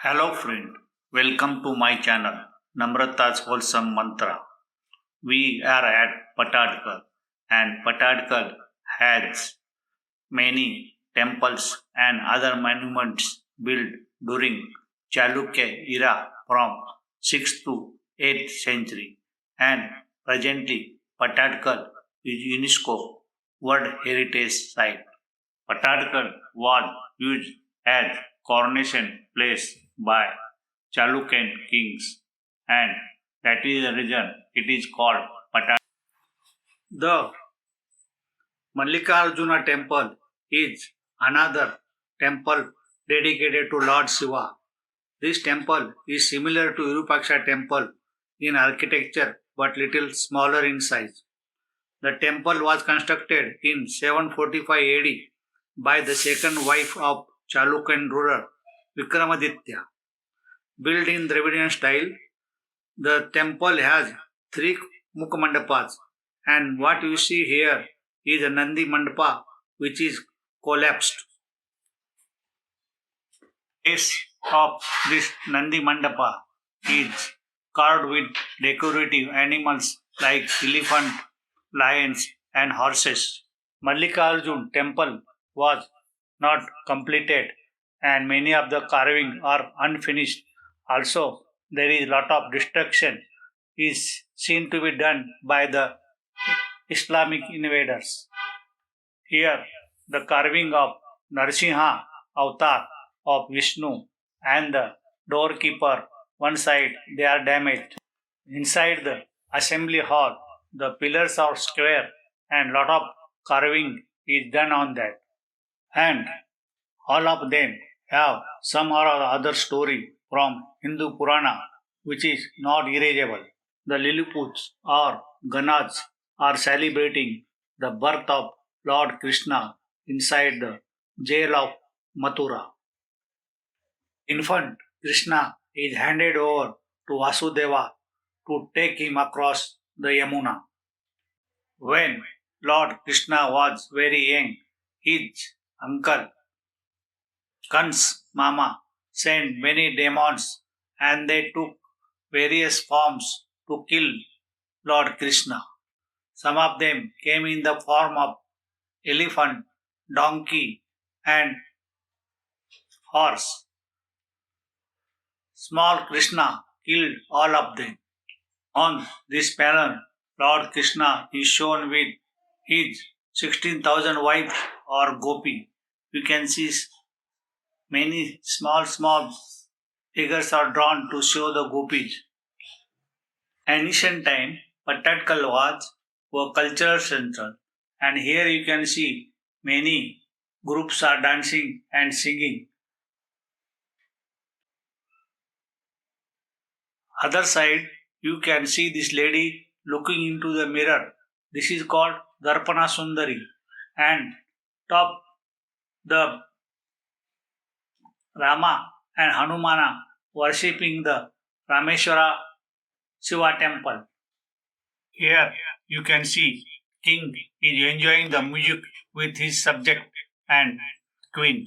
Hello friend, welcome to my channel Namrata's Wholesome Mantra. We are at Pattadakal and Pattadakal has many temples and other monuments built during Chalukya era from 6th to 8th century and presently Pattadakal is UNESCO World Heritage Site. Pattadakal was used as coronation place by Chalukyan kings, and that is the reason it is called Pattadakal. The Mallikarjuna temple is another temple dedicated to Lord Shiva. This temple is similar to Virupaksha temple in architecture but little smaller in size. The temple was constructed in 745 AD by the second wife of Chalukyan ruler Vikramaditya. Built in Dravidian style, the temple has three Mukhamandapas, and what you see here is a Nandi Mandapa which is collapsed. Base of this Nandi Mandapa is carved with decorative animals like elephant, lions, and horses. Mallikarjun temple was not completed and many of the carving are unfinished. Also, there is lot of destruction is seen to be done by the Islamic invaders. Here, the carving of Narsimha avatar of Vishnu and the doorkeeper, one side they are damaged. Inside the assembly hall, the pillars are square and lot of carving is done on that. And all of them have some or other story from Hindu Purana which is not erasable. The Liliputs or Ganas are celebrating the birth of Lord Krishna inside the jail of Mathura. Infant Krishna is handed over to Vasudeva to take him across the Yamuna. When Lord Krishna was very young, his uncle Kans Mama sent many demons and they took various forms to kill Lord Krishna. Some of them came in the form of elephant, donkey, and horse. Small Krishna killed all of them. On this panel, Lord Krishna is shown with his 16,000 wives or gopi. You can see many small figures are drawn to show the gopis. Ancient time, Pattadakal was a cultural center, and here you can see many groups are dancing and singing. Other side, you can see this lady looking into the mirror. This is called Darpana Sundari, and top the Rama and Hanumana worshipping the Rameshwara Shiva temple. Here you can see king is enjoying the music with his subject and queen.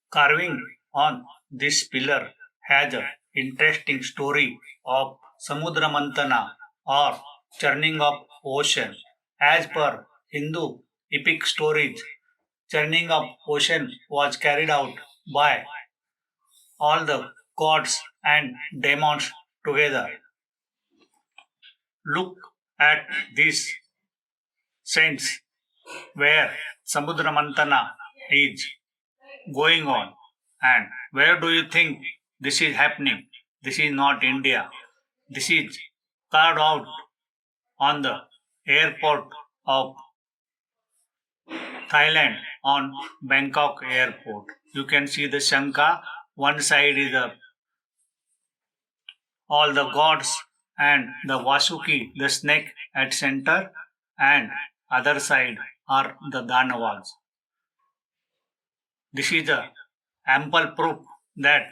Carving on this pillar has an interesting story of Samudra Mantana or churning of ocean. As per Hindu epic stories, churning of ocean was carried out by all the gods and demons together. Look at this sense where Samudra Mantana is going on. And where do you think this is happening? This is not India. This is carved out on the airport of Thailand on Bangkok airport. You can see the Shanka. One side is all the gods and the Vasuki, the snake at center, and other side are the Danavas. This is the ample proof that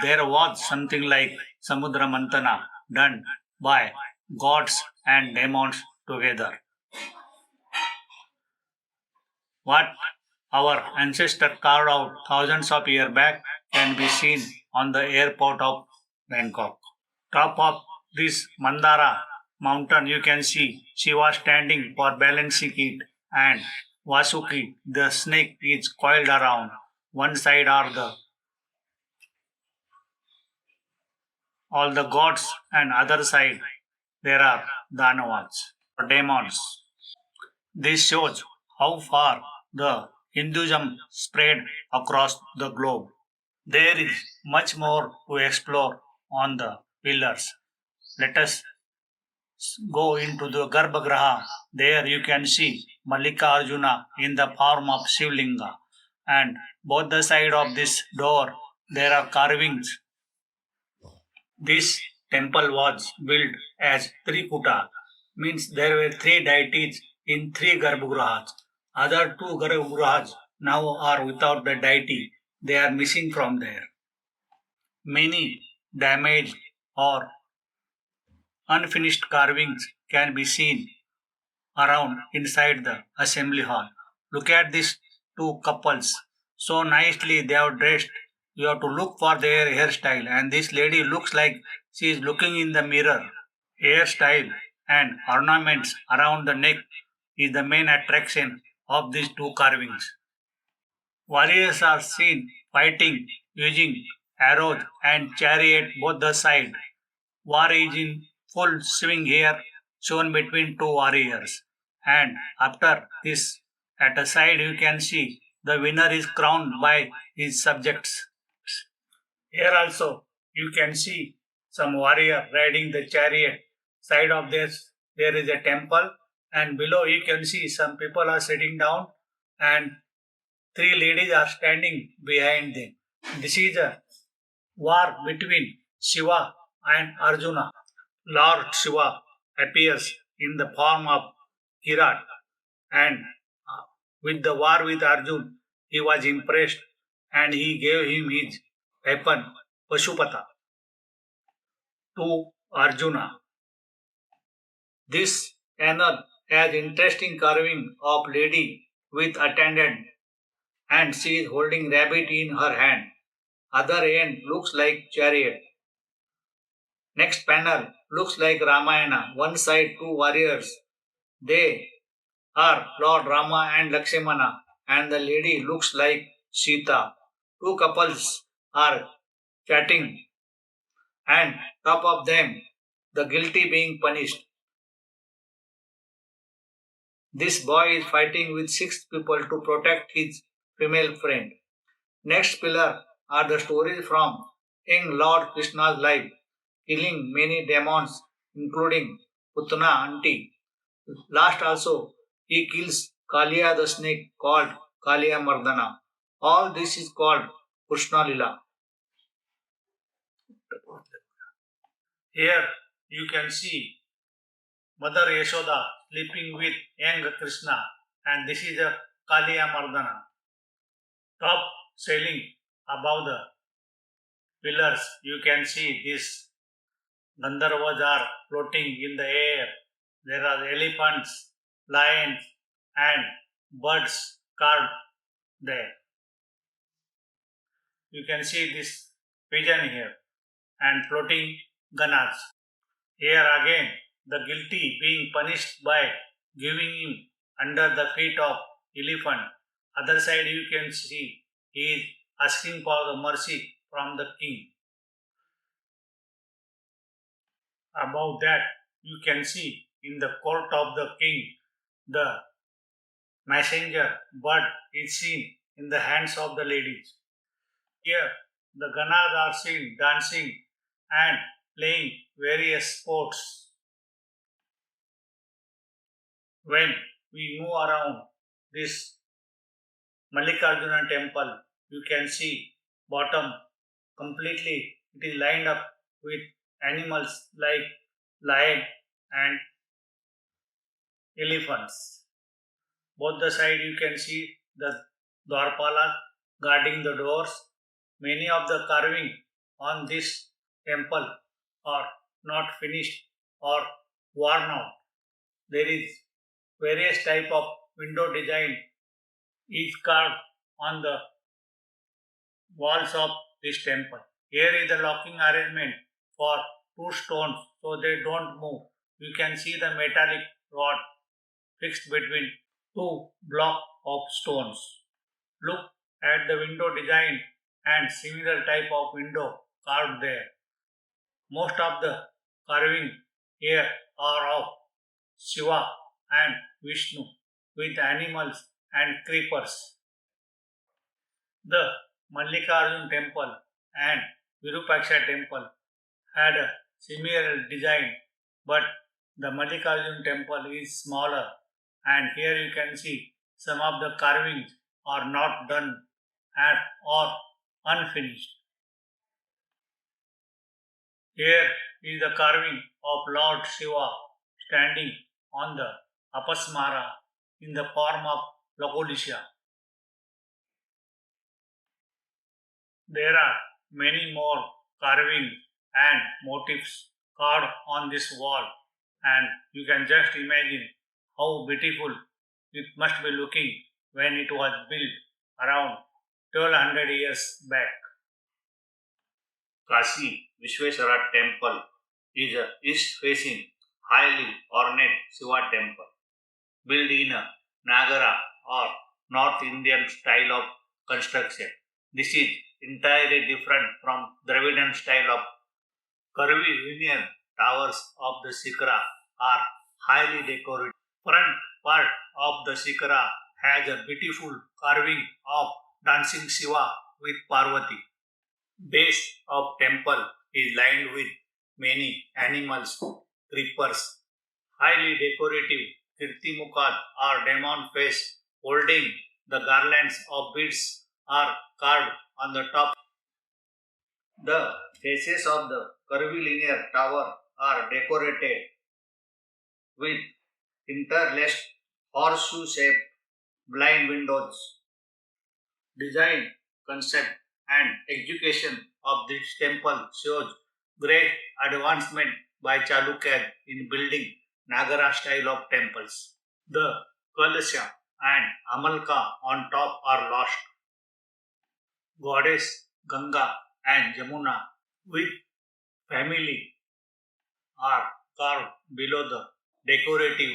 there was something like Samudra Mantana done by gods and demons together. What our ancestor carved out thousands of years back can be seen on the airport of Bangkok. Top of this Mandara mountain, you can see Shiva standing for balancing it, and Vasuki, the snake, is coiled around. One side are the all the gods, and other side there are Danavas or demons. This shows how far the Hinduism spread across the globe. There is much more to explore on the pillars. Let us go into the Garbhagraha. There you can see Mallika Arjuna in the form of Shivlinga. And both the side of this door there are carvings. This temple was built as Trikuta, means there were three deities in three Garbhagrahas. Other two Garbhagrahas now are without the deity, they are missing from there. Many damaged or unfinished carvings can be seen around inside the assembly hall. Look at these two couples. So nicely they are dressed. You have to look for their hairstyle, and this lady looks like she is looking in the mirror. Hairstyle and ornaments around the neck is the main attraction of these two carvings. Warriors are seen fighting using arrows and chariot both the side. War is in full swing here, shown between two warriors. And after this, at a side you can see the winner is crowned by his subjects. Here also you can see some warrior riding the chariot. Side of this there is a temple, and below you can see some people are sitting down, and three ladies are standing behind them. This is a war between Shiva and Arjuna. Lord Shiva appears in the form of Kirat, and with the war with Arjun, he was impressed, and he gave him his weapon Pashupata to Arjuna. This another has interesting carving of lady with attendant, and she is holding rabbit in her hand. Other end looks like chariot. Next panel looks like Ramayana. One side two warriors. They are Lord Rama and Lakshmana, and the lady looks like Sita. Two couples are chatting, and top of them the guilty being punished. This boy is fighting with six people to protect his female friend. Next pillar are the stories from young Lord Krishna's life, killing many demons, including Putana auntie. Last also, he kills Kalia the snake called Kalia Mardana. All this is called Krishna Lila. Here you can see Mother Yashoda sleeping with young Krishna, and this is a Kalia Mardana. Top sailing above the pillars, you can see this Gandharvas are floating in the air. There are elephants, lions, and birds carved there. You can see this pigeon here and floating ganas. Here again, the guilty being punished by giving him under the feet of elephant. Other side you can see he is asking for the mercy from the king. Above that, you can see in the court of the king the messenger bird is seen in the hands of the ladies. Here, the ganas are seen dancing and playing various sports. When we move around this Mallikarjuna temple, you can see bottom completely it is lined up with animals like lion and elephants. Both the side you can see the Dwarpala guarding the doors. Many of the carving on this temple are not finished or worn out. There is various type of window design is carved on the walls of this temple. Here is the locking arrangement for two stones so they don't move. You can see the metallic rod fixed between two blocks of stones. Look at the window design and similar type of window carved there. Most of the carving here are of Shiva and Vishnu with animals and creepers. The Mallikarjun temple and Virupaksha temple had a similar design, but the Mallikarjun temple is smaller, and here you can see some of the carvings are not done and or unfinished. Here is the carving of Lord Shiva standing on the Apasmara in the form of Lakodisha. There are many more carvings and motifs carved on this wall, and you can just imagine how beautiful it must be looking when it was built around 1200 years back. Kashi Vishweswara Temple is a east-facing, highly ornate Shiva temple built in a Nagara or North Indian style of construction. This is entirely different from Dravidian style of curvy linear towers of the Shikara are highly decorated. Front part of the Shikara has a beautiful carving of dancing Shiva with Parvati. Base of temple is lined with many animals, creepers, highly decorative kirtimukhas or demon face holding the garlands of beads are carved on the top. The faces of the curvilinear tower are decorated with interlaced horseshoe-shaped blind windows. Design, concept, and execution of this temple shows great advancement by Chalukya in building Nagara style of temples. The Kalasha and Amalka on top are lost. Goddess Ganga and Jamuna with family are carved below the decorative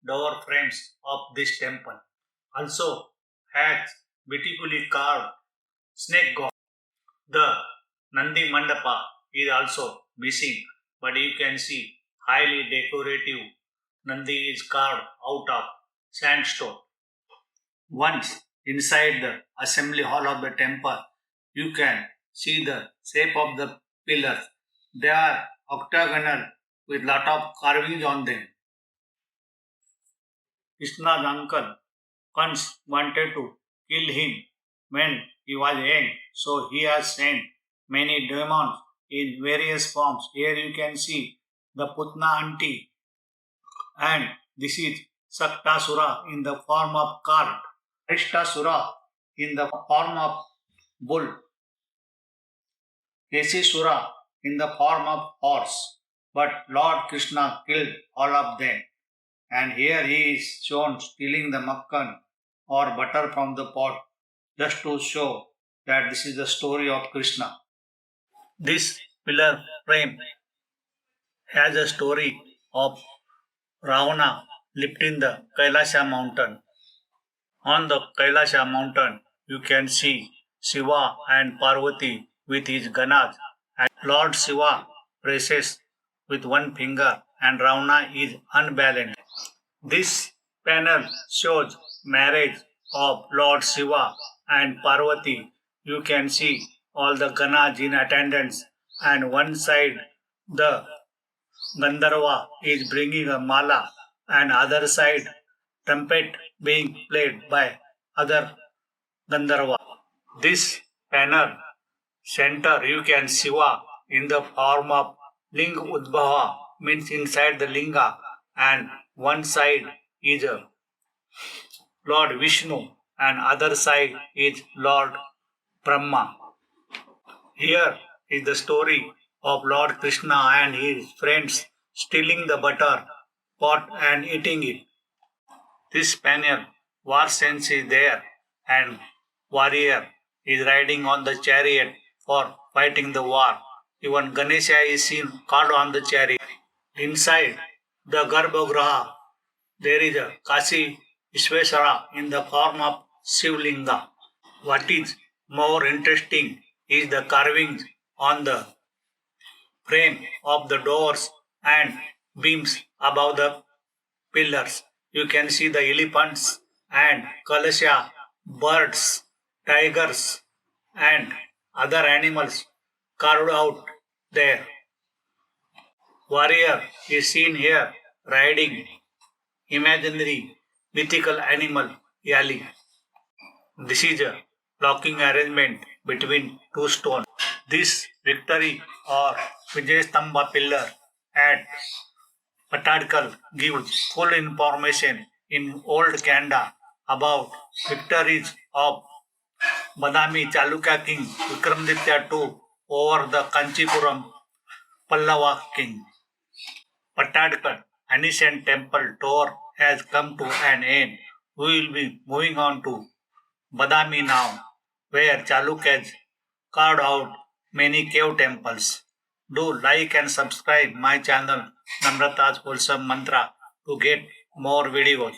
door frames of this temple. Also has beautifully carved snake god. The Nandi Mandapa is also missing, but you can see highly decorative Nandi is carved out of sandstone. Once inside the assembly hall of the temple, you can see the shape of the pillars. They are octagonal with lot of carvings on them. Krishna's uncle once wanted to kill him when he was young, so he has sent many demons in various forms. Here you can see the Putna auntie, and this is Saktasura in the form of cart, Arishtasura in the form of bull, Kesisura in the form of horse. But Lord Krishna killed all of them, and here he is shown stealing the makkan or butter from the pot just to show that this is the story of Krishna. This pillar frame has a story of Ravana lifting the Kailasha mountain. On the Kailasha mountain, you can see Shiva and Parvati with his ganas, and Lord Shiva presses with one finger, and Ravana is unbalanced. This panel shows marriage of Lord Shiva and Parvati. You can see all the ganas in attendance, and one side the Gandharva is bringing a mala, and other side trumpet being played by other Gandharva. This panel center you can Shiva in the form of Linga Udbhava means inside the Linga, and one side is Lord Vishnu and other side is Lord Brahma. Here is the story of Lord Krishna and his friends stealing the butter pot and eating it. This panel war sense is there, and warrior is riding on the chariot for fighting the war. Even Ganesha is seen carved on the chariot. Inside the Garbhograha, there is a Kashi Vishweswara in the form of Shivlinga. What is more interesting is the carvings on the frame of the doors and beams above the pillars. You can see the elephants and kalasha, birds, tigers, and other animals carved out there. Warrior is seen here riding imaginary mythical animal Yali. This is a blocking arrangement between two stones. This victory or Vijay pillar at Pattadakal gives full information in Old Kanda about victories of Badami Chalukya king Vikramaditya II over the Kanchipuram Pallava king. Pattadakal, ancient temple tour has come to an end. We will be moving on to Badami now, where Chalukyas carved out many cave temples. Do like and subscribe my channel Namrata's Wholesome Mantra to get more videos.